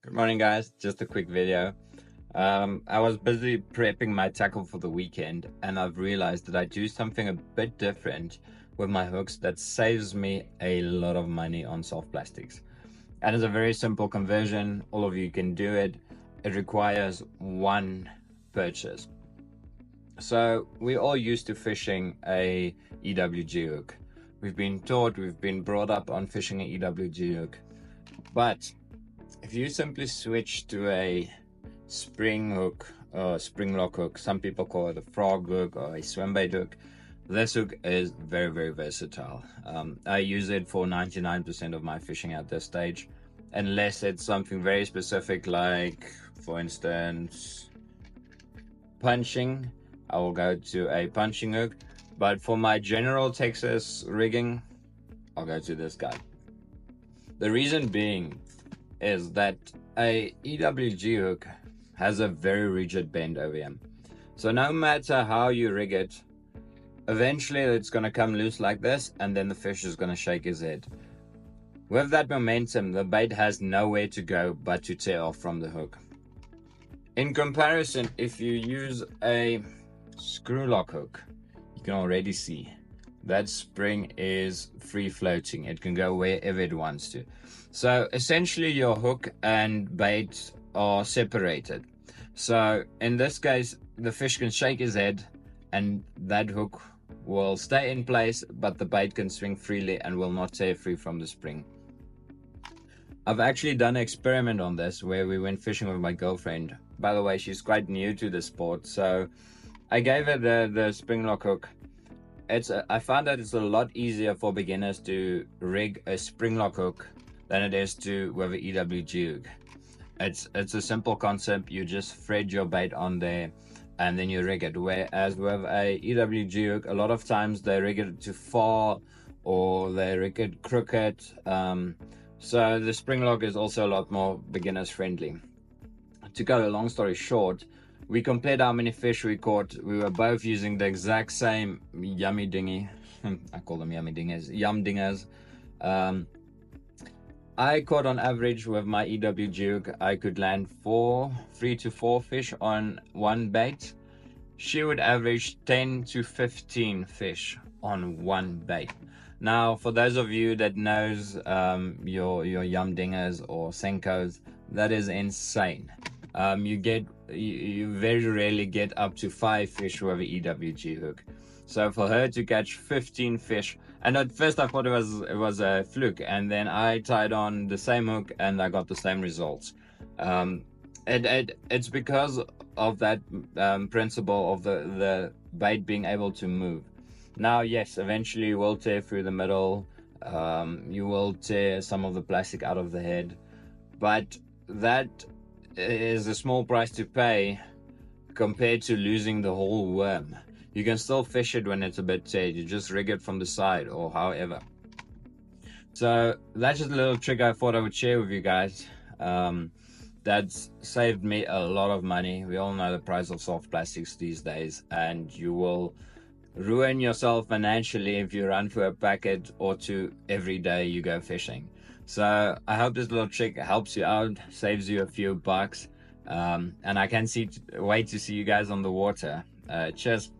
Good morning, guys. Just a quick video. I was busy prepping my tackle for the weekend, and I've realized that I do something a bit different with my hooks that saves me a lot of money on soft plastics. And it's a very simple conversion. All of you can do it. It requires one purchase. So we're all used to fishing a EWG hook. We've been brought up on fishing an EWG hook. But if you simply switch to a spring hook or spring lock hook, some people call it a frog hook or a swimbait hook, this hook is very versatile. I use it for 99% of my fishing at this stage, unless it's something very specific, like for instance punching. I will go to a punching hook, but for my general Texas rigging, I'll go to this guy. The reason being is that a EWG hook has a very rigid bend over here. So no matter how you rig it, eventually it's going to come loose like this, and then the fish is going to shake his head. With that momentum, the bait has nowhere to go but to tear off from the hook. In comparison, if you use a screw lock hook, you can already see that spring is free floating. It can go wherever it wants to. So essentially your hook and bait are separated. So in this case, the fish can shake his head and that hook will stay in place, but the bait can swing freely and will not tear free from the spring. I've actually done an experiment on this where we went fishing with my girlfriend. By the way, she's quite new to the sport, so I gave her the spring lock hook. I found that it's a lot easier for beginners to rig a spring lock hook than it is to with an EWG hook. It's a simple concept. You just thread your bait on there and then you rig it. Whereas with a EWG hook, a lot of times they rig it too far or they rig it crooked. So the spring lock is also a lot more beginners friendly. To cut a long story short, we compared how many fish we caught. We were both using the exact same yummy dinghy. I call them yummy dingers, yum dingers. I caught on average with my EWG hook, I could land 3 to 4 fish on one bait. She would average 10 to 15 fish on one bait. Now, for those of you that knows your yum dingers or senkos, that is insane. You very rarely get up to 5 fish with an EWG hook. So for her to catch 15 fish, and at first I thought it was a fluke, and then I tied on the same hook and I got the same results. It's because of that principle of the bait being able to move. Now, yes, eventually you will tear through the middle. You will tear some of the plastic out of the head, but that is a small price to pay compared to losing the whole worm. You can still fish it when it's a bit teared. You just rig it from the side or however. So that's just a little trick I thought I would share with you guys. That's saved me a lot of money. We all know the price of soft plastics these days, and you will ruin yourself financially if you run for a packet or two every day you go fishing. So I hope this little trick helps you out, saves you a few bucks, and I can't wait to see you guys on the water. Cheers.